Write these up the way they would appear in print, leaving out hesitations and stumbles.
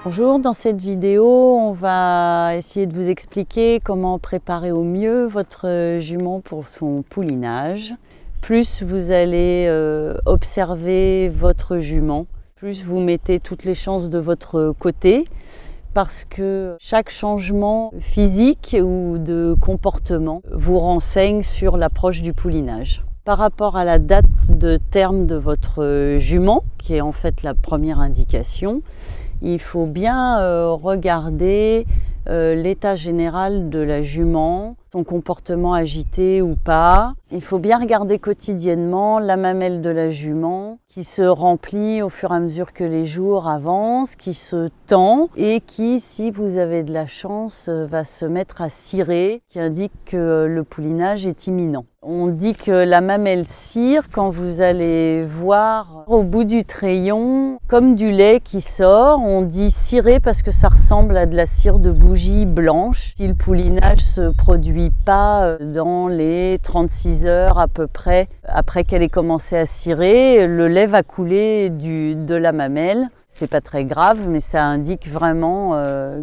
Bonjour, dans cette vidéo, on va essayer de vous expliquer comment préparer au mieux votre jument pour son poulinage. Plus vous allez observer votre jument, plus vous mettez toutes les chances de votre côté, parce que chaque changement physique ou de comportement vous renseigne sur l'approche du poulinage. Par rapport à la date de terme de votre jument, qui est en fait la première indication, il faut bien regarder l'état général de la jument, son comportement agité ou pas. Il faut bien regarder quotidiennement la mamelle de la jument qui se remplit au fur et à mesure que les jours avancent, qui se tend et qui, si vous avez de la chance, va se mettre à cirer, qui indique que le poulinage est imminent. On dit que la mamelle cire quand vous allez voir au bout du crayon comme du lait qui sort. On dit cirer parce que ça ressemble à de la cire de bougie blanche. Si le poulinage se produit pas dans les 36 heures à peu près après qu'elle ait commencé à cirer, le lait va couler de la mamelle. C'est pas très grave, mais ça indique vraiment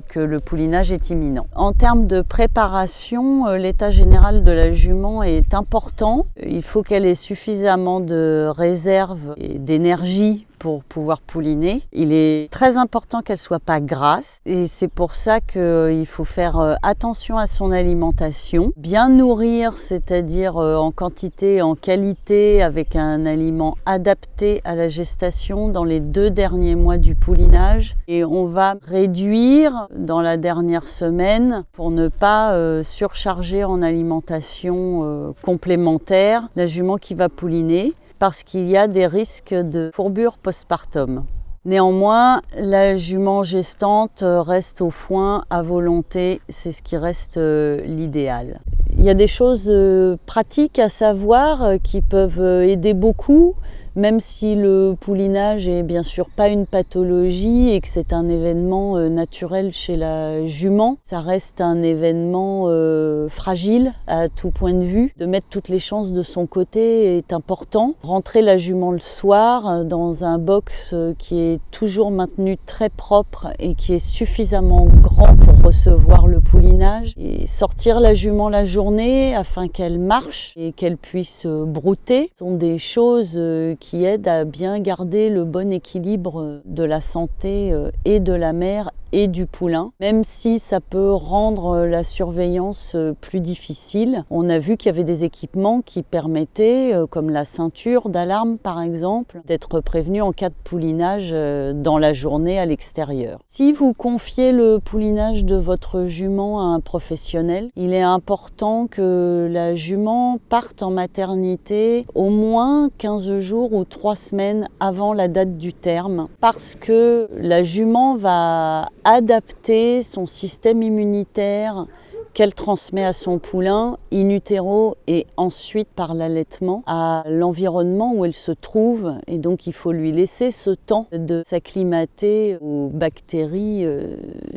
que le poulinage est imminent. En termes de préparation, l'état général de la jument est important. Il faut qu'elle ait suffisamment de réserve et d'énergie pour pouvoir pouliner. Il est très important qu'elle soit pas grasse et c'est pour ça qu'il faut faire attention à son alimentation. Bien nourrir, c'est-à-dire en quantité et en qualité avec un aliment adapté à la gestation dans les 2 derniers mois du poulinage. Et on va réduire dans la dernière semaine pour ne pas surcharger en alimentation complémentaire la jument qui va pouliner, parce qu'il y a des risques de fourbure postpartum. Néanmoins, la jument gestante reste au foin à volonté, c'est ce qui reste l'idéal. Il y a des choses pratiques à savoir qui peuvent aider beaucoup, même si le poulinage est bien sûr pas une pathologie et que c'est un événement naturel chez la jument, ça reste un événement fragile à tout point de vue. De mettre toutes les chances de son côté est important. Rentrer la jument le soir dans un box qui est toujours maintenu très propre et qui est suffisamment grand pour recevoir le poulinage, et sortir la jument la journée afin qu'elle marche et qu'elle puisse brouter sont des choses qui aident à bien garder le bon équilibre de la santé et de la mère et du poulain, même si ça peut rendre la surveillance plus difficile. On a vu qu'il y avait des équipements qui permettaient, comme la ceinture d'alarme par exemple, d'être prévenu en cas de poulinage dans la journée à l'extérieur. Si vous confiez le poulinage de votre jument à un professionnel, il est important que la jument parte en maternité au moins 15 jours ou 3 semaines avant la date du terme, parce que la jument va adapter son système immunitaire qu'elle transmet à son poulain in utero et ensuite par l'allaitement à l'environnement où elle se trouve, et donc il faut lui laisser ce temps de s'acclimater aux bactéries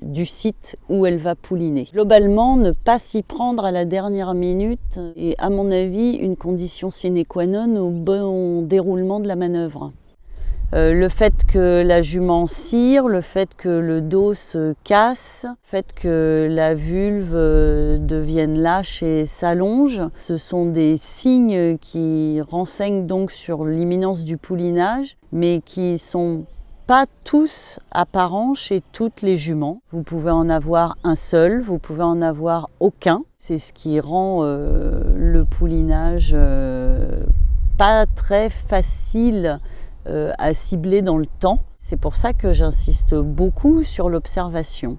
du site où elle va pouliner. Globalement, ne pas s'y prendre à la dernière minute est à mon avis une condition sine qua non au bon déroulement de la manœuvre. Le fait que la jument cire, le fait que le dos se casse, le fait que la vulve devienne lâche et s'allonge, ce sont des signes qui renseignent donc sur l'imminence du poulinage, mais qui sont pas tous apparents chez toutes les juments. Vous pouvez en avoir un seul, vous pouvez en avoir aucun. C'est ce qui rend le poulinage pas très facile à cibler dans le temps. C'est pour ça que j'insiste beaucoup sur l'observation.